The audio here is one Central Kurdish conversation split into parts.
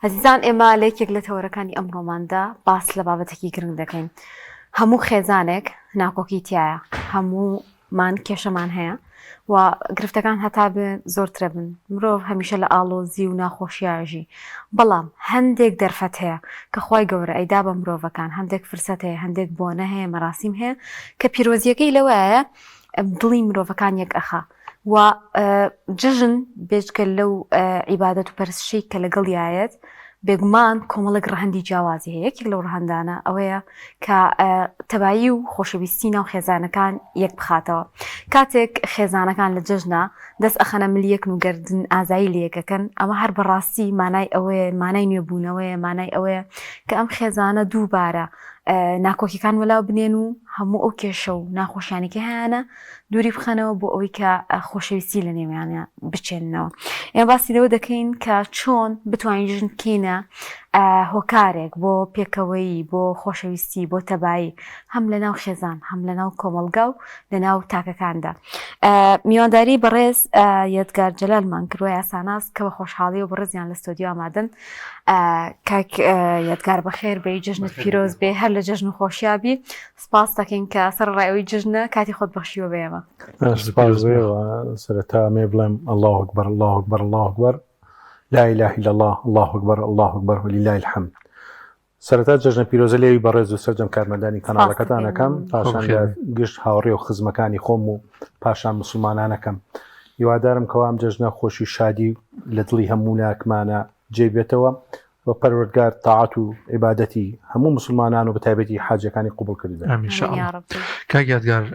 عزیزان ئێمە لەیەکێک لە تەوەرەکانی ئەمڕۆماندا باس لە بابەتێکی گرنگ دەکەین. هەموو خێزانێک ناکۆکی تایە، هەموومان کێشەمان هەیە و گرفتەکان هەتا زۆرترە بن. مرۆڤ هەمیشە لە ئاڵۆزی و ناخۆشیاژی، بەڵام هەندێک دەرفەت هەیە کە خوای گەورە ئەیدا بە مرۆڤەکان، هەندێک فرسەت هەیە، هەندێک بۆنە هەیە، مەراسیم هەیە کە پیرۆزیەکەی لەوەیە دڵی مرۆڤەکان یەک ئەخا و جژن بێجگە لەو عیبادەت و پەرستشەی کە لەگەڵیایەت بێگومان کۆمەڵێک ڕەهەندی جیاوازی هەیە. یەکێک لەو ڕەهەندانە ئەوەیە کە تەبایی و خۆشەویستی ناو خێزانەکان یەک بخاتەوە. کاتێک خێزانەکان لە جژنە دەست ئەخەنە ملیەکن و گردن ئازایی لەکەکەن، ئەمە هەر بەڕاستی مانای ئەوەیە، مانای نوێبوونەوەیە، مانای ئەوەیە کە ئەم خێزانە دووبارە ناکۆکیەکان وەلاو بنێن و هەموو ئەو کێشە و ناخۆشیانێکی هەیەە دووری بخەنەوە بۆ ئەوەی کە خۆشەویستی لە نێویانە بچێننەوە. ئێمە باسی لەوە دەکەین کە چۆن بتوانین ژن بکەینە هۆکارێک بۆ پێکەوەی، بۆ خۆشەویستی، بۆ تەبایی، هەم لە ناو خێزان، هەم لە ناو کۆمەلگا و لە ناو تاکەکاندا. میوانداری بەڕێز یادگار جەلالمان کردووە یاساناس کە بە خۆشحاڵی و بەڕێزیان لە ستۆدیۆ ئامادەن. کاک یادگار بەخێر بێ، جژنت پیرۆز بێ، هەر لە جژن و خۆشیابی. سپاس دەکەین کە سەر ڕایەوەی جژنە کاتی خۆت بەخشیوە بێ ئێمە. سپاس سەرەتا مێ بڵێم الله ئەکبەر الله ئەکبەر الله ئەکبەر لا إله إلا الله الله أكبر الله أكبر ولله الحمد. سەرەتا جژنە پیرۆزە لێوی بەڕێز و سەرجەم کارمەندانی کەناڵەکەتانەکەم، پاشان لە گشت هاوڕێ و خزمەکانی خۆم و پاشان مسلمانانەکەم. هیوادارم کەوام جژنە خۆشی شادی لە دڵی هەموو ناکمانە جێبێتەوە و پەروەردگار تاعات و عیبادەتی هەموو مسلمانان و بەتایبەتی حاجەکانی قوبڵ کردن. کاک یادگار،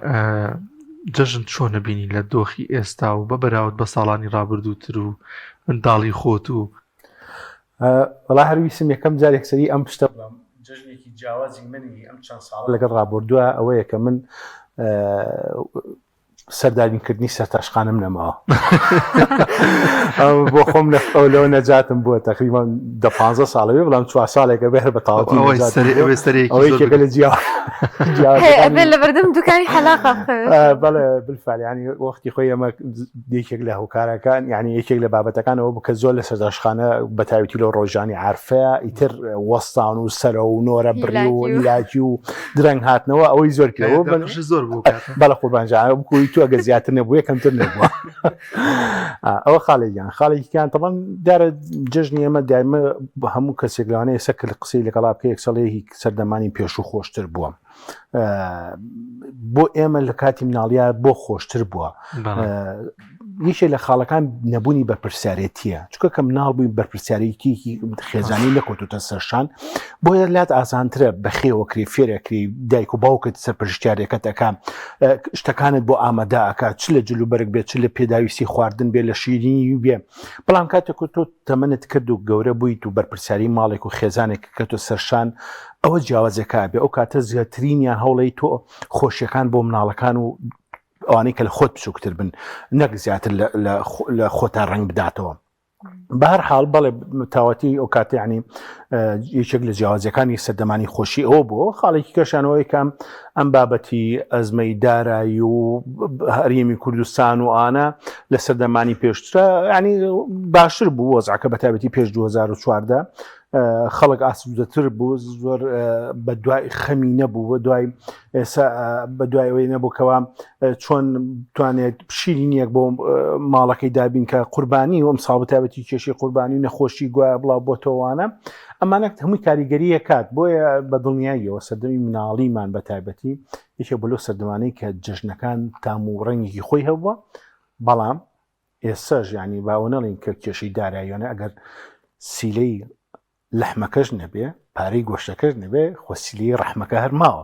جژن چۆنە بینی لە دۆخی ئێستا و بە بەراورد بە ساڵانی ڕابردووتر و منداڵی خۆت و وەڵا هەرویسم یەکەم جار یەکسەری ئەم پشتە بڵام جژنێکی جیاوازی منی ئەم چەند ساڵ لەگەڵ ڕابردووە ئەوەیە کە من سەردارینکردنی سەرتاشخانەم نەماوە بۆ خۆم لەو نەجاتم بووە تقریبان 15 ساڵەوێ، بەڵام 4 ساڵێکە بێر بە تاواتی ئەوەیەکێکە لە ئەبێ لە بەردەم دوکانی حەلاقە بەڵێ بالفعل، ینی وەختی خۆی ئەمە یەکێک لە هۆکارەکان، یعنی یەکێک لە بابەتەکانەوە بکە زۆر لە سەرداشخانە بەتایبەتی لەو ڕۆژانی عارفەیە ئیتر وەستان و سەرە و نۆرە بڕی و عیلاجی و درەنگ هاتنەوە ئەوەی زۆر کرەوە زۆر بوو. بەڵە قوربانجان بکوی تو ئەگە زیاتر نەبوو یەکەمتر نەبووە. ئەوە خاڵێکیان خاڵێکیان تەڵەن دارە جژنی ئێمە دایمە هەموو کەسێک لەوانەیە سەکر قسەی لەگەڵا بکە یەکسەڵەیەکی سەردەمانی پێش و خۆشتر بووە. بۆ ئێمە لە کاتی مناڵیە بۆ خۆشتر بووە. یەکێک لە خاڵەکان نەبوونی بەرپرسیارەتیە، چونکە کە مناڵ بووی بەرپرسیارەتی خێزانی نەکۆتوتە سەرشان، بۆیە لات ئاسانترە بەخێوەکری فێرەکری دایک و باوکت سەرپەرشتیارەکەتەکە شتەکانت بۆ ئامادە ئەکات، چ لە جلوبەرگ بێت، چ لە پێداویستی خواردن بێ، لە شیرینی بێ. بەڵام کاتێک تۆ تەمەنت کرد و گەورە بوویت و بەرپرسیاری ماڵێک و خێزانێک کەتۆ سەرشان، ئەوە جیاوازەکە بێ. ئەو کاتە زیاترینیان هەوڵی تۆ خۆشیەکان بۆ مناڵەکان و ئەوانەی کە لە خۆت بچووکتر بن، نەک زیاتر لە خۆتا ڕنگ بداتەوە. بە هەر حاڵ بەڵێ تاوەتی ئەو کاتە ینی یەکێک لە جیاوازەکانی سەردەمانی خۆشی ئەوە بووە. خاڵێکی کەشانەوەی کەم ئەم بابەتی ئەزمەی دارایی و هەرێمی کوردستان و ئانە لە سەردەمانی پێشترە ینی باشتر بوو وەزعەکە بەتایبەتی پێش 2014 خەڵک ئاسوودەتر بوو، زۆر بە دوای خەمی نەبوو، بە دوای ئەوەی نەبوو کەوا چۆن توانێت شیرینیەک بۆ ماڵەکەی دابین کە قوربانی و ئەم ساڵ بەتایبەتی کێشی قوربانی و نەخۆشی گوایە بڵاو بۆتەوەوانە. ئەمانە هەمووی کاریگەریە کات، بۆیە بە دڵنیاییەوە سەردەمی مناڵیمان بەتایبەتی یەکێک بۆ لەو سەردەمانەی کە جژنەکان تام و ڕەنگێکی خۆی هەبووە. بەڵام ئێستاش ینی باوەنەڵین کە کێشەی داراییانە ئەگەر سیلەی لەحمەکەش نەبێ، پارەی گۆشتەکەش نەبێ، خۆسیلی ڕەحمەکە هەرماوە.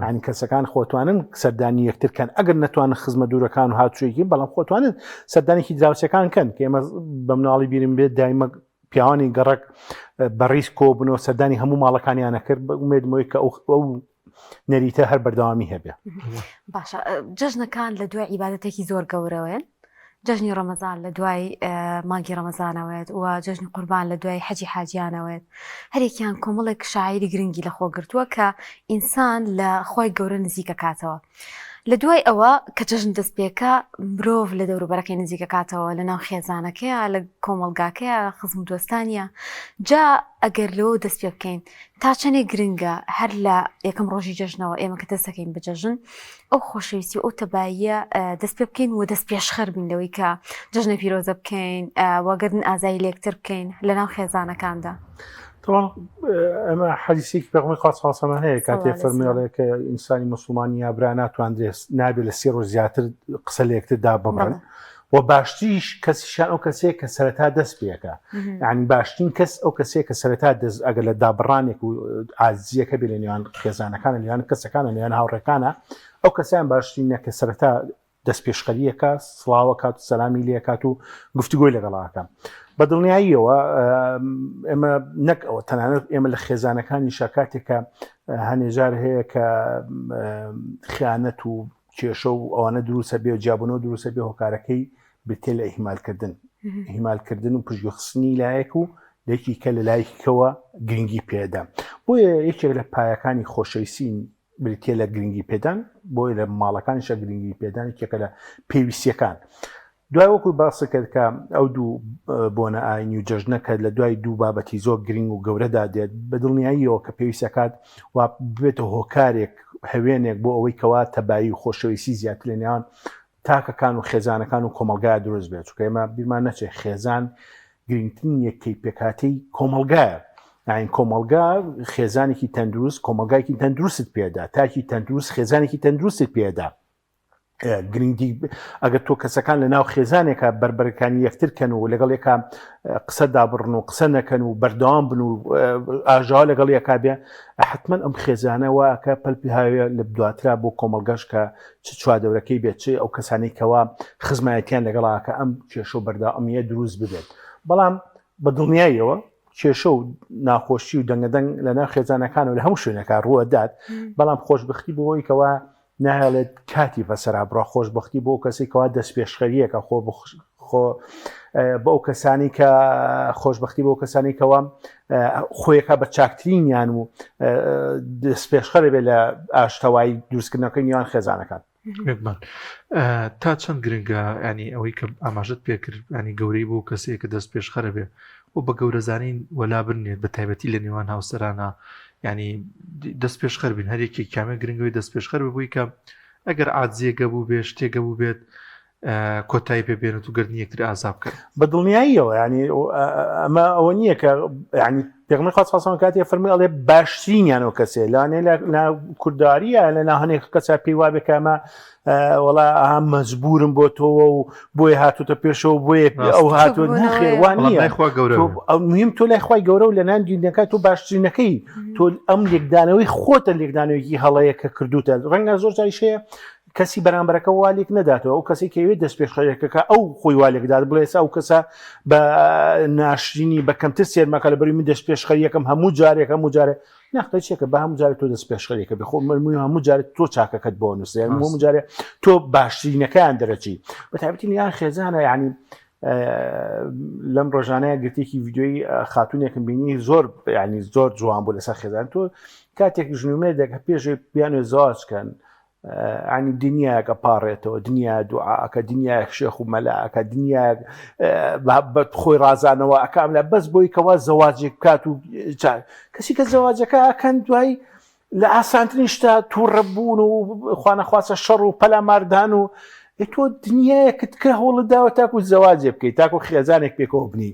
ئەنی کەسەکان خۆتوانن سەردانی یەکترکەن، ئەگەر نەتوانن خزمە دوورەکان و هاتوویەکی، بەڵام خۆتوانن سەردانێکی دراوسەکان کەن کە ئێمە بە مناڵی بیرم بێت دایمە پیاوانی گەڕک بەڕیس کۆبنەوە سەردانی هەموو ماڵەکانیانە کرد، بە ئومێدمەوەی کە ئەو نەریتە هەر بەردەوامی هەبێ. باشە، جژنەکان لە دوای عیبادەتێکی زۆر گەورەوەن. جژنی ڕەمەزان لە دوای مانگی ڕەمەزانەوەێت و جژنی قوربان لە دوای حەجی حاجیانەوەێت. هەرێکیان کۆمەڵێک شاعری گرنگی لەخۆ گرتووە کە ئینسان لە خۆی گەورە نزیکە کاتەوە. لە دوای ئەوە کە جەژن دەست پێکە مرۆڤ لە دەوروبەرەکەی نزیکەکاتەوە لە ناو خێزانەکەیە لە کۆمەلگاکەیە خزم دۆستانیە جا ئەگەر لەوە دەست پێ بکەین تا چەندێک گرنگە هەر لە یەکەم ڕۆژی جەژنەوە ئێمە کە دەست دەکەین بە جەژن ئەو خۆشەویستی ئەو تەباییە دەست پێ بکەین و دەست پێشخەر بین لەوەی کە جەژنە پیرۆزە بکەین وەگەردن ئازایی لێکتر بکەین لە ناو خێزانەکاندا. طبعا اما حديثي بيغمي خاص خاصه ما هي كاتي فرمي عليك انساني مسلماني يا برانات واندريس نابل السير وزياتر قسليك تدابا وباشتيش كسشان او كسي كسرتها دس بيكا يعني باشتين كس او كسي كسرتها دس اقل دابرانك وعزيه كبيرين خزانه كان اللي كس كان اللي هاوركانا او كسان باشتين كسرتها دس بيشخليكا صلاوكات سلامي ليكاتو گفتگوی لەگەڵاکە بەدڵنیاییەوە ئێمە نەک ئەوە تەنانەت ئێمە لە خێزانەکانی شاکاتێکە هەنێجار هەیە کە خیانەت و کێشە و ئەوانە دروسە بێ و جیابونەوە دروسە بێ هۆکارەکەی بتێ لە هیمالکردن و پشتگوێخستنی لایەک و لێکی کە لە لایەکەوە گرنگی پێدا بۆیە یەکێک لە پایەکانی خۆشەویستی بریتە لە گرنگی پێدان بۆی لە ماڵەکانیشە گرنگی پێدان یەکێکە لە پێویستیەکان دوای وەکو باسی کرد کە ئەو دوو بۆنە ئاینی و جەژنەکە لە دوای دوو بابەتی زۆر گرنگ و گەورەدا دێت بەدڵنیاییەوە کە پێویستەکات وا بێتە هۆکارێک هەوێنێک بۆ ئەوەی کەوا تەبایی و خۆشەویستی زیاتر لە نێوان تاکەکان و خێزانەکان و کۆمەلگای دروست بێت چونکە ئێمە بیرمان نەچێت خێزان گرنگترین یەکەی پێکاتەی کۆمەلگایە یعنی کۆمەلگا خێزانێکی تەندروست کۆمەلگایەکی تەندروست پێدا تاکی تەندروست خێزانێکی تەندروست پێدا گرنگی ئەگەر تۆ کەسەکان لە ناو خێزانێکە بربەرەکانی یەکترکەن و لەگەڵ یەکە قسە دابڕن و قسە نەکەن و بەردەوام بن و ئاژاوا لەگەڵ یەکا بێ حتمەن ئەم خێزانەوە کە پەلپی هاوێ لە دواترا بۆ کۆمەلگەش کە چ چوادەورەکەی بێت چ ئەو کەسانەی کەوا خزمایەتیان لەگەڵاکە ئەم کێشە و بەردەوامیە دروست ببێت بەڵام بەدڵنیاییەوە کێشە و ناخۆشی و دەنگەدەنگ لە ناو خێزانەکان و لە هەموو شوێنەکە ڕوەدات بەڵام خۆشبەختی بۆەوەی کەوا نایڵێت کاتی بەسەرا بڕە خۆشبەختی بۆ کەسی کەوا دەست پێشخەریەکە بۆ ئەو کەسانی کە خۆشبەختی بۆ کەسانی کەوا خۆیەکە بە چاکترینیان و دەست پێشخەرە بێت لە ئاشتەوایی دروستکردنەکەی نێوان خێزانەکان تا چەند گرنگە ینی ئەوەی کە ئاماژت پێکرد ینی گەورەی بۆ کەسێک کە دەست پێشخەرە بێ و بە گەورەزانین وەلا برنێت بە تایبەتی لە نێوان هاوسەرانە ینی دەست پێشخەر بین هەرێکی کامێ گرنگەوەی دەست پێشخەر ببووی کە ئەگەر عاجزیەکە بوو بێ شتێکە بوو بێت کۆتایی پێبێنێت و گەردنی یەکتر ئازاب کرد بەدڵنیاییەوە ینی ئەمە ئەوە نییە کە ینی پێغمبەر خاص کاتی فەرمی ئەڵێ باشترینیانەوە کەسێ لانێ لە کورداریە لە ناهەنێک کەسا پێی وابێ کە ئەمە وەڵا ئەها مەجبورم بۆ تۆوە و بۆیە هاتوتە پێشەوە بۆیە ئەو هاتووە خێوان نییە مهم تۆ لای خی گەورە و لە نان دیندەکە تۆ باشترینەکەی تۆ ئەم لێکدانەوەی خۆتە لێکدانەوەیکی هەڵەیە کە کردوتە ڕەنگە زۆر جاریشەیە کەسی بەرامبەرەکە والێک نەداتەوە ئەو کەسی کەوێت دەست پێشخەرێکەکە ئەو خۆی والێکدات بڵێسا ئەو کەسە بە ناشرینی بە کەمتر سێرمەکە لە بەری من دەست پێشخەریەکەم هەموو جارێک هەموو جارێ ناخچێکە بە هەموو جارێک تۆ دەست پێشخەرێکە بخۆ مەمووی هەموو جارێک تۆ چاکەکەت بۆ نووسێ هەموو جارێ تۆ باشترینەکەیان دەرەچی بەتایبەتی نیان خێزانە یعنی لەم ڕۆژانەیە گرتێکی ڤیددیۆی خاتونێکم بینی زۆر ینی زۆر جوان بوو لەسەر خێزان تۆ کاتێک ژنومێ دەکە پێشێ بیانێ زاوجکەن عنی دنیاکە پاڕێتەوە دنیا دوعاکە دنیاک شێخ و مەلاکە دنیاک بە خۆی ڕازانەوە ئەکام لە بەس بۆی کەوا زەواجێک بکات و کەسی کە زەواجەکە ئەکەن دوای لە ئاسانترین شتا تووڕەبوون و خوانەخواسە شەڕ و پەلاماردان و تۆ دنیایەکت کە هەوڵت داوە تاکو زەواجێ بکەیت تاکو خێزانێک پێکەوە بنی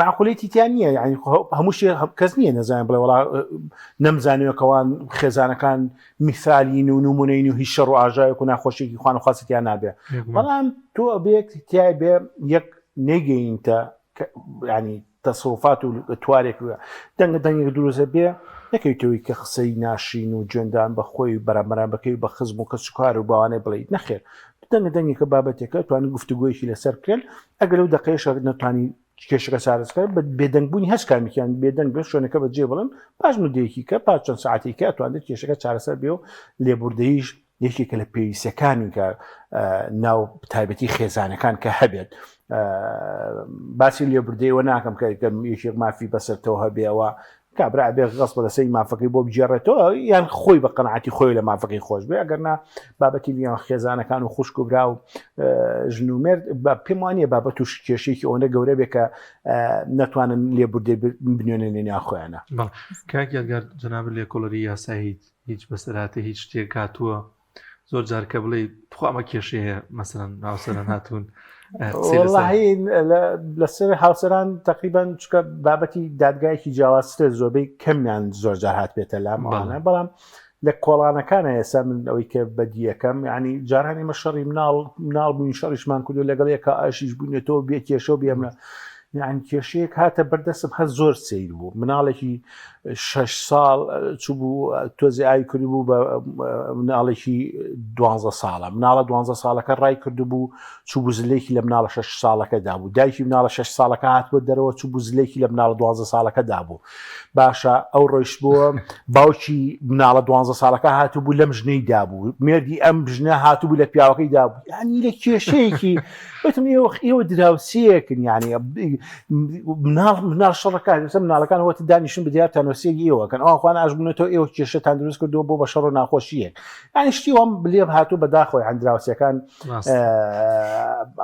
معقولەتی تیان نییە یعنی هەمووشی کەس نییە نەزانین بڵێ وڵا نەمزانیوەکەوان خێزانەکان میثالین و نمونەین و هیچ شەڕ و ئاژایەک و ناخۆشیێکی خوانەخواستیان نابێ بەڵام تۆ ئەبێت تیای بێ یەک نەیگەینتە ینی تەسەڕوفات و توارێک دەنگە دەنگێک دروستە بێ نەکەیتەوەی کە قسەی ناشرین و جوێندان بە خۆی بەرامبەران بەکەی بە خزم و کەسوکار و باوانەی بڵێیت نەخێر دەنگە دەنگێکە بابەتێکە توانانی گفتوگویەکی لەسەر کرێن ئەگەر لەو دقەیەش نەتوانی کێشەکە چارەسەکە بە بێدەنگبوونی هەست کامیکیان بێدەنگ بێ شوێنەکە بەجێ بڵن پاش نودەیەکی کە پاش چەند ساعتێکە ئەتوانێت کێشەکە چارەسەر بێ و لێبوردەیش یەکێکە لە پێویستەکانی کە ناو تایبەتی خێزانەکان کە هەبێت باسی لێبوردەیەوە ناکەم کە یەکێک مافی بەسەرتەوە هەبێەوە کابرا بێ غەسب لەسەری مافەکەی بۆ بجێڕێتەوە یان خۆی بە قەنەعەتی خۆی لە مافەکەی خۆش بێ ئەگەرنا بابەتی لیان خێزانەکان و خوشک و برا و ژنومێر پێم وانە بابەت و کێشەیەکی ئەوەندە گەورە بێ کە نەتوانن لێبوردێ بنوێنە لێنیا خۆیانە. کاکیگەر جەناب لێکۆڵەری یاسایی هیچ بەسەراتی هیچ شتێک هاتووە زۆر جارکە بڵێ بخوامە کێشەیە مەسەرەن ناوسەران هاتوون لەسەر هاوسەران تقریبان چکە بابەتی دادگایەکی جیاوازتر زۆربەی کەمیان زۆر جار هات بێتە لامانە بەڵام لە کۆڵانەکانە ئێستا من ئەوەی کە بەدیەکەم ینی جارانی مە شەڕی مناڵ بووین شەڕیشمان کردو لەگەڵ یەکە ئاشیش بوونێتەوە بێ کێشە و بێمە یان کێشەیەک هاتە بەردەستم هە زۆر سیر بوو مناڵێکی 6 ساڵ چوو بوو تۆزی ئای کردی بوو بە مناڵێکی 12 ساڵە مناڵە 12 ساڵەکە ڕای کرد بوو چوو بوو زلێکی لە مناڵە 6 ساڵەکەدا بوو دایکی مناڵە 6 ساڵەکە هاتبوو دەرەوە چوو بوو زلێکی لە مناڵە 12 ساڵەکەدا بوو باشە ئەو ڕۆیش بووە باوکی مناڵە 12 ساڵەکە هاتوو بوو لەم ژنەی دابوو مێردی ئەم ژنە هاتوو بوو لە پیاوەکەی دابوو ینی لە کێشەیەکی وتم ئێوە دراوسەیەکن ینی مناڵ شەڕەکان مناڵەکان وەتی دانیشن بە دیار تەنۆسیەکی ئێوەکەن ئەوخواان ئاژبوونێتەوە ئێوە کێشەتان دروست کردەوە بۆ بە شەڕ و ناخۆشیەک ینی شتی وام بلێب هاتوو بەداخۆی هەندراوسەکان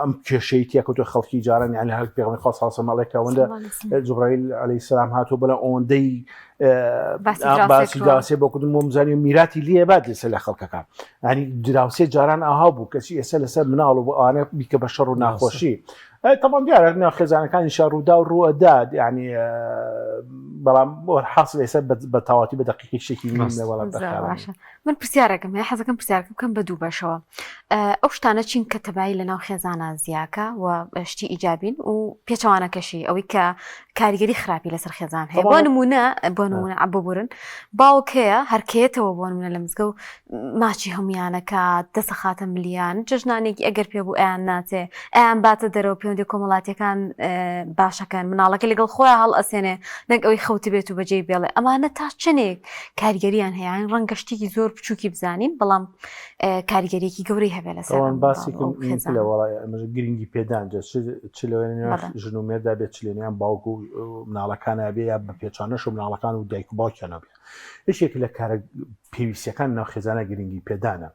ئەم کێشەی تێکەوتو خەڵکی جاران یانی هەر پێغەمبەری خوا صلی الله علیه و آله ئەوەندە جوبرائیل عەلەیه السلام هاتوو بەڵە ئەوەندەی باسی دراوسێ بۆ کردن بۆ مزانی و میراتی لێ بات لەسەر لە خەڵکەکان ینی دراوسێ جاران ئاها بوو کەسی ئێستا لەسەر مناڵ و ئەوانە بیکە بە شەڕ و ناخۆشی طبعا دیارە خێزانەکانی شاڕوودا و ڕوەداد ینی بەڵام حاصل ئێستا بە تەواتی بە دقیقی شتێکی من پرسیارەکەم حەزەکەم پرسیارەکە بکەم بە دوو بەشەوە ئەو شتانە چین کە تەبایی لەناو خێزانە زیاکە و شتی ئیجابین و پێچەوانەکەشی ئەوەی کە کاریگەری خراپی لەسەر خێزان هەیە بۆ نمونە عببورن باوکەیە هەرکێتەوە بۆ نمونە لە مزگە و ماچی هەمویانەکە دەسە خاتە ملیان جژنانێکی ئەگەر پێ بوو ئەیان ناچێ ئەیان باتە دەرەوە پەیوەندی کۆمەڵاتیەکان باشەکەن مناڵەکە لەگەڵ خۆیان هەڵ ئەسێنێ نەک ئەوەی خەوتی بێت و بەجێ بێڵێ ئەمانە تا چنێک کاریگەریان هەیە ڕەنگە شتێکی زۆر بچووکی بزانین بەڵام کاریگەریەکی گەورەی هەبێت لەسەر باسی گرنگی پێدان چ لەوێ ژن و مێردا بێت چلێنیان باوک و مناڵەکانە بێ یا بە پێچانەش و مناڵەکان و دایک و باوکیانە بێ هیچێک لە کارە پێویستیەکان ناو خێزانە گرنگی پێدانە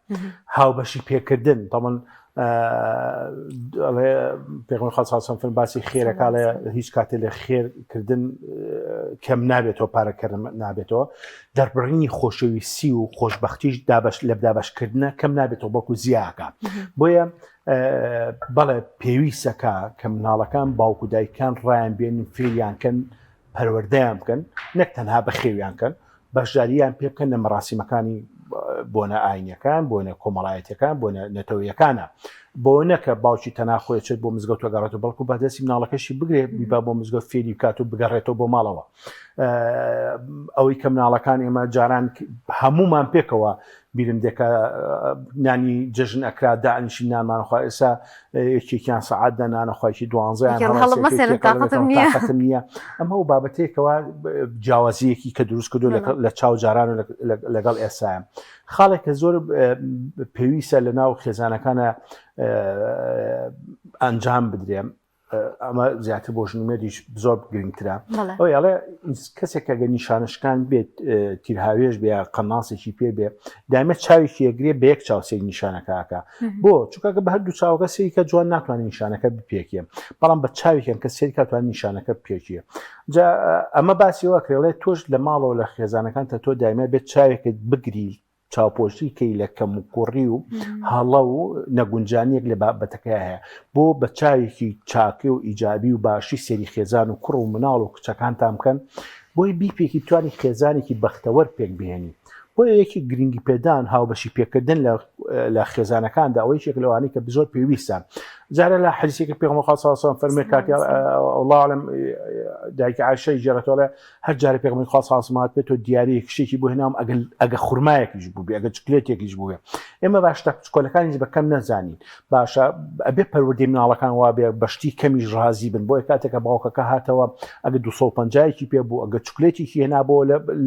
هاوبەشی پێکردن تەمەن پێغەمبەری خوا صلی الله علیه و آله باسی خێرەکە لە هیچ کاتێ لە خێرکردن کەم نابێتەوە پارەکردن نابێتەوە دەربڕینی خۆشەویستی و خۆشبەختیش لە دابەشکردنە کەم نابێتەوە بەڵکو زیاکە بۆیە بەڵێ پێویستەکە کە مناڵەکان باوک و دایکان ڕایان بێنن فێریانکەن پەروەردەیان بکەن نەک تەنها بەخێویانکەن بەشداریان پێ بکەن لە مەراسیمەکانی بۆنە ئاینیەکان بۆنە کۆمەڵایەتەکان بۆ نەتەوەیەکانە بۆ نەکە باوکی تەناخۆی چێت بۆ مزگەوت وەگەڕێتەوە بەڵکو بەدەستی مناڵەکەشی بگرێ بیبا بۆ مزگەوت فێری بکات و بگەڕێتەوە بۆ ماڵەوە ئەوەی کە مناڵەکان ئێمە جاران هەمومان پێکەوە بیرم دێکە نانی جژن ئەکرا دانیشی نانمانخوا ئێستا یەکێکیان سەعات دەنانەخوایکی 12 نییە ئەمە و بابەتێکەوە جیاوازیەکی کە دروست کردو لە چاو جاران و لەگەڵ ئێسایە خاڵێکە زۆر پێویستە لە ناو خێزانەکانە ئەنجام بدرێم ئەمە زیاتر بۆ ژنومێریش زۆر گرنگترە ئەوەی ئەڵێ کەسێک ئەگە نیشانشکان بێت تیرهاوێش بێ قەناسێکی پێ بێ دایمەت چاوێکی ئەگرێ بە یەک چاو سێک نیشانەکەکە بۆ چونکە بە هەردوو چاوەکە سێریکە جوان ناتوانێت نیشانەکە بپێکیە بەڵام بە چاوێکیان کە سێریکە توانێت نیشانەکە بپێکیە ئەمە باسیەوە کرێڵێ تۆش لە ماڵەوە لە خێزانەکان تا تۆ دایمە بێت چاوێکت بگری چاوپۆشی کەی لە کەم و کوڕی و هەڵە و نەگونجانیەک لە بابەتەکە هەیە بۆ بە چاوێکی چاکێ و ئیجابی و باشی سێری خێزان و کوڕ و مناڵ و کچەکانتان بکەن بۆی بیپێکی بتوانانی خێزانێکی بەختەوەر پێک بهێنی بۆیە یەکی گرنگی پێدان هاوبەشی پێکردن لە خێزانەکاندا ئەوەی شێک لەوانەی کە زۆر پێویستە جارە لە حەدیثێکی پێغەمبەر خوا صلی الله علیه و آله فەرمێ کاتی الله اعلم دایکی عایشەی جێڕێتەوە هەر جارە پێغەمبەری خوا صلی الله علیه و آله بێتەوە دیاری شتێکی بۆ هێنام ئەگە خوڕمایەکیش بوو بێ ئەگە چکلێتێکیش بوو بێ ئێمە باشتە چکۆلەکانیش بەکەم نەزانین باشە ئەبێ پەروەردەی مناڵەکان وا بێ بەشتی کەمیش ڕازی بن بۆیە کاتێکە باوکەکە هاتەوە ئەگە 250 پێ بوو ئەگە چکلێتێکی هێنا بۆ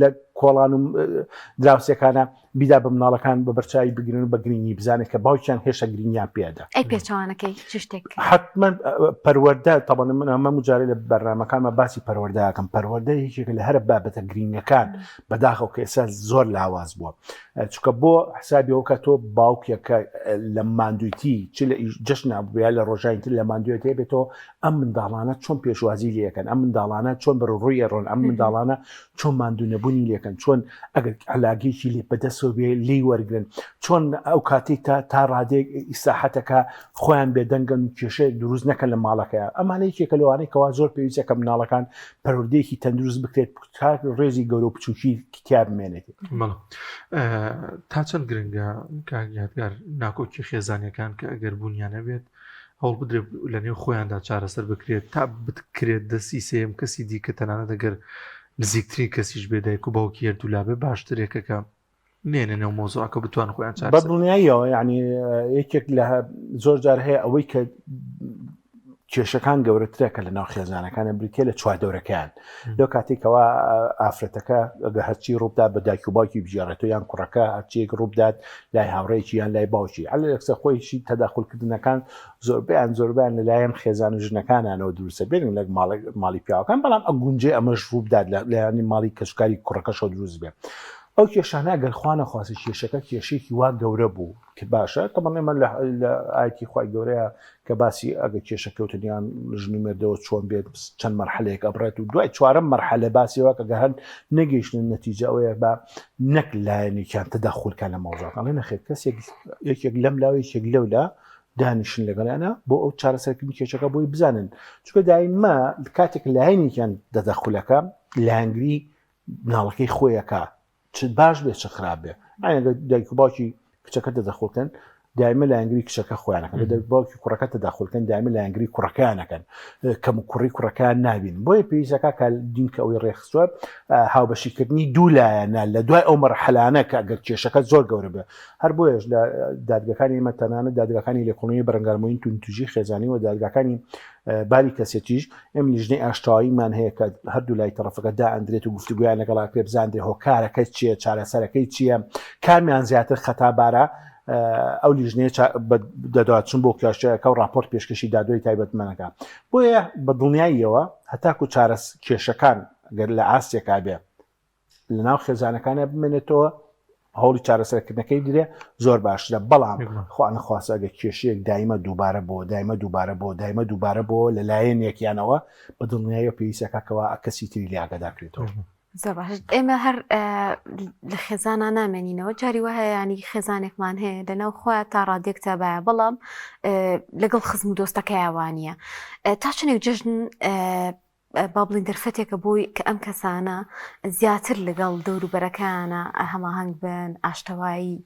لە کۆڵان و دراوسەکانە بیدا بە مناڵەکان بە بەرچاوی بگرن و بە گرنگی بزانێت کە باوکیان هێشتا گرنگیان پێدا. ئەی پێچوانەکەی چ شتێک حتمما پەروەردە تەبەن من هەموو جارێ لە بەرنامەکانمە باسی پەروەردەکەم. پەروەردە یەکێکە لە هەرە بابەتە گرنگەکان بەداخەوە کە ئێستا زۆر لاواز بووە، چونکە بۆ حسابی ئەوکە تۆ باوکێکە لە ماندوویتی چ لە جەشنا بووە لە ڕۆژاینتر لە ماندوێت هەبێتەوە ئەم منداڵانە چۆن پێشوازی لەکەن، ئەم منداڵانە چۆن بەڕووی ڕۆن، ئەم منداڵانە چۆن ماندوو نەبوونی لەکەن، چۆن ئەگەر علاگەیەکی لێ بەدەستەوە بێ لی وەرگن، چۆن ئەو کاتی تا ڕادێک ئیساحەتەکە خۆیان بێدەنگن و کێشە دروست نەکەن لە ماڵەکەیە. ئەمانە یەکێکە لەوانەی کەوا زۆر پێویستە کە مناڵەکان پەروەردەیەکی تەندروست بکرێت ڕێزی گەورە و بچووکی کتاب بمێنێت. تا چەند گرنگە کاگیاتگار ناکۆکی خێزانیەکان کە ئەگەر بوونیانە بێت هەوڵ بدرێت لە نێو خۆیاندا چارەسەر بکرێت تا بکرێت دەستی سێم کەسی دیکە تەنانەت ئەگەر نزیکترین کەسیش بێدایک و باوکی هەردوولابێ باشترێکەکە نێنە نێو مۆزوعەکە بتوان خۆیان چارەسەر بە دڵنیاییەوە. یعنی یەکێک لە زۆر جار هەیە ئەوەی کە کێشەکان گەورەترێکە لە ناو خێزانەکانە بریتێ لە چواردەورەکەیان لەو کاتێکەوە ئافرەتەکە ئەگە هەرچی ڕووبدا بە دایک و باوکی بژێڕێتەوە یان کوڕەکە هەرچیەک ڕووبدات لای هاوڕێکی یان لای باوکی هەر لەکسە خۆیشی تەداخولکردنەکان زۆربیان لەلایەن خێزان و ژنەکانانەوە دروستە بێنن لە ماڵی پیاوەکان، بەڵام ئەگونجێ ئەمەش ڕووبدات لایانی ماڵی کەسوکاری کوڕەکەشەوە دروست بێ. ئەو کێشانە گەرخواانە خواسی کێشەکە کێشێکی وا گەورە بوو کە باشە تەمەڵێمە لە ئاەتی خی گەورەیە کە باسی ئەگە کێشەکەوتنیان ژنی مێردەوە چۆن بێت چەند مەرحلەیەک ئەبرێت و دوای چوارەم مەرحلە باسیەوە کە گەهەن نەگەیشتن نەتیجە ئەوەیە بە نەک لایەنێکیان تەداخولکە لە مۆزوعەکان نەخێت کەسێک یەکێک لەم لاوەیەکێک لەولا دانیشن لەگەڵیانە بۆ ئەو چارەسەرکردنی کێشەکە بۆی بزانن، چونکە دایما کاتێک لایەنێکیان دەدەخولەکە لایەنگری مناڵەکەی خۆیەکە چ باش بێت چ خراپ بێ. دایک و باوکی کچەکە دەدەخۆکەن دایمە لایەنگری کچەکە خۆیانەکەن، دایک و باوکی کوڕەکە دەداخۆکەن دایمە لایەنگری کوڕەکەیانەکەن کەم و کوڕی کوڕەکەیان نابین. بۆیە پێویستەکە کە دینکە ئەوەی ڕێخستووە هاوبەشیکردنی دوو لایەنە لە دوای ئەو مەرحلانە کە ئەگەر کێشەکە زۆر گەورە بێ. هەر بۆیەش لە دادگاکانی ئێمە تەنانەت دادگاکانی لێکۆڵینەوەی بەرەنگاربوونی تونتوژی خێزانی و دادگاکانی باری کەسێتیش ئەم لیژنەی ئاشتاویمان هەیە کە هەردوو لای تەرەفەکە دائەندرێت و گفتوگویان لەگەڵا کرێ بزاندرێ هۆکارەکە چییە، چارەسەرەکەی چییە، کامیان زیاتر خەتابارە ئەو لیژنەیە دەداتچون بۆ کێشەکە و راپۆرت پێشکەشی دادوای تایبەتمەنەکە. بۆیە بە دڵنیاییەوە هەتاکو چارەس کێشەکان گەر لە ئاستێکا بێ لە ناو خێزانەکانە بمێنێتەوە هەوڵی چارەسەرکردنەکەی درێ زۆر باشترە. بەڵام خوا نەخواسە ئەگە کێشەیەک دایمە دووبارە بۆ لەلایەنێکیانەوە بە دڵنیاییەوە پێویستەکەکەوە کەسی تری لێ ئاگادارکرێتەوە. زۆر باش. ئێمە هەر لە خێزانە نامێنینەوە، جاری وهەیە ینی خێزانێکمان هەیە لەناو خۆیان تا ڕادێک تەبایە، بەڵام لەگەڵ خزم و دۆستەکەیوانە تا چنێک جژن با بڵین دەرفەتێکە بووی کە ئەم کەسانە زیاتر لەگەڵ دەوروبەرەکانە هەماهنگ بن، ئاشتەوایی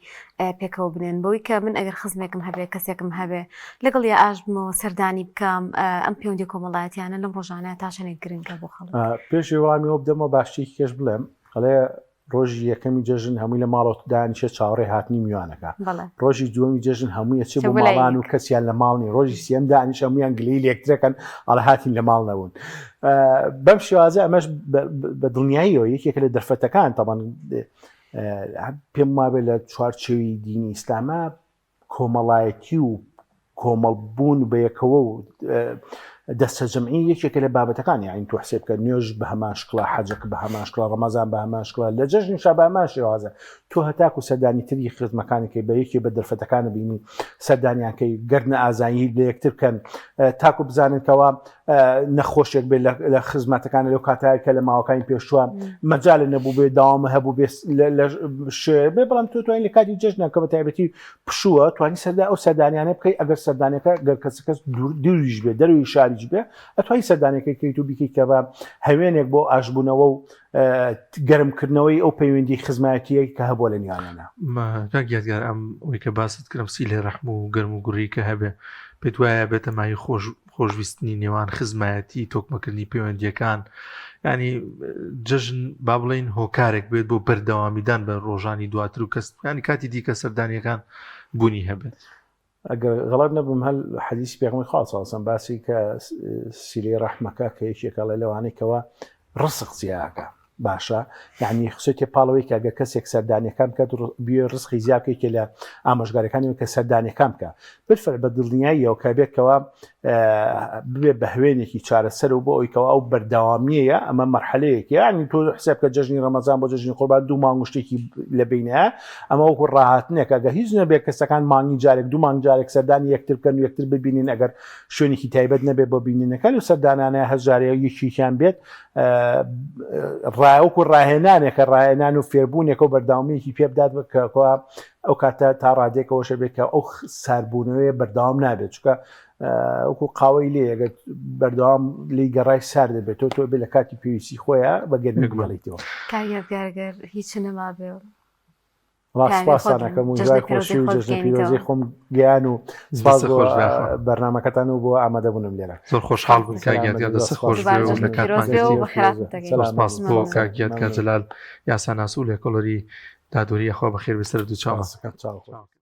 پێکەوە بنێن، بۆی کە من ئەگەر خزمێکم هەبێ کەسێکم هەبێ لەگەڵ یا ئاژمەوە سەردانی بکەم ئەم پەیوەندی کۆمەڵایەتیانە لەم ڕۆژانەیە تا چنێک گرنگە بۆ خەڵک. پێشی وەڵامیەوە بدەمەوە باشتێکی کێش بڵێم، ئەڵێ ڕۆژی یەکەمی جەژن هەمووی لە ماڵەوە دانیشە چاوەڕێ هاتنی میوانەکە، ڕۆژی دووەمی جەژن هەموویە چ بۆ ماڵان و کەسیان لە ماڵنی، ڕۆژی سێم دانیش هەمویان گلەی لێکترەکەن ئەڵە هاتین لە ماڵ نەبوون. بەم شێوازە ئەمەش بە دڵنیاییەوە یەکێکە لە دەرفەتەکان تەبەن پێم وابێت لە چوارچێوی دینی ئیسلامە کۆمەڵایەتی و کۆمەڵبوون بەیەکەوە و دەستە جەمعی یەکێکە لە بابەتەکان، یعنی تو حسێب بکە نوێژ بە هەماشکڵە، حەجەک بە هەماشکڵە، ڕەمەزان بە هەماشکڵە، لە جەژنیشا بە هەمان شێوازە تۆ هەتاکو سەردانی تری خزمەکانێکی بە یەکی بە دەرفەتەکانە بینی سەردانیانکەی گەرنە ئازایی لە یەکتر بکەن تاکو بزانن کەوا نەخۆشێک بێت لە خزمەتەکانە لەو کاتایکە لە ماوەکانی پێشوە مەجالە نەبوو بێ داوامە هەبوو بێ شێ بێ، بەڵام تۆ توانین لە کاتی جەژنە کە بە تایبەتی پشووە توانی سەردا ئەو سەردانیانە بکەی ئەگەر سەردانەکە گەر کەس دووریش بێ دەروی شاریج بێ ئەتوانی سەردانەکەی کەیت و بیکەی کە بە هەوێنێک بۆ ئاشبوونەوە و گەرمکردنەوەی ئەو پەیوەندی خزمەتیەک کە هەبووە لە میوانانە. گیادگار ئەم ئەوەی کە باست کردم سیلێ ڕەحم و گەرم و گوڕی کە هەبێ پێت وایە بێتە مای خۆشویستنی نێوان خزمەتی تۆکمەکردنی پەیوەندیەکان، ینی جژن با بڵێن هۆکارێک بێت بۆ بەردەوامیدان بە ڕۆژانی دواتر و کەس ینی کاتی دیکە سەردانیەکان بوونی هەبێت. ئەگەر غەڵەت نەبم هەل حەدیسی پێغەمبەری خوا صلی الله علیه و سلم باسی کە سیلەی ڕەحمەکە کە یەکێکە لە لەوانەی کەوا ڕسق زیاکە باشە یعنی خسوێتی پاڵەوەی کە ئەگە کەسێک سەردانیەکان بکات بێ ڕزقی زیاکێکە لە ئامۆژگارەکانی کە سەردانیەکان بکە بفر بە دڵنیاییەوە کە بێتەوە بێ بە هوێنێکی چارەسەر و بۆ ئەویکەوە ئەو بەرداوامیەیە ئەمە مەرحەلەیەکی ینی تۆ حساب کە جژنی ڕەمەزان بۆ جژنی قوربان 2 مانگ شتێکی لە بینە ئەمە وەکو ڕاهاتنێک ئەگە هیچ نەبێت کەسەکان مانگی جارێک 2 مانگ جارێک سەردانی یەکتر بکەن و یەکتر ببینین ئەگەر شوێنێکی تایبەت نەبێت بۆ بینینەکان و سەردانانە هەژارەیە یەکیان بێت ڕایوەکو ڕاهێنانێکە ڕاهێنان و فێربوونێکە و بەرداوامەیەکی پێ بدات بکەوە ئەو کاتە تا ڕادێکەوەشە بێت کە ئەو ساربوونەوەی بەرداوام نابێت چکە وەکو قاوەی لێ ئەگەر بەردەوام لی گەڕای سار دەبێت تۆ بێ لە کاتی پێویستی خۆیان بە گەرمی گوڵیتەوە کاگەرگەر هیچ نەما بێ سپاسانەکەم و جای خۆشی و جژنە پیرۆزی خۆم گیان و سپاس بەرنامەکەتان و بۆ ئامادەبوونم لێرە زۆر خۆشحاڵ بووین کاگیات دەست خۆش لە کاتمان بۆ کاگیات کاجلال یاساناس و لێکۆڵەری دادوەری خۆ بەخێر بەسەر دوو چاوە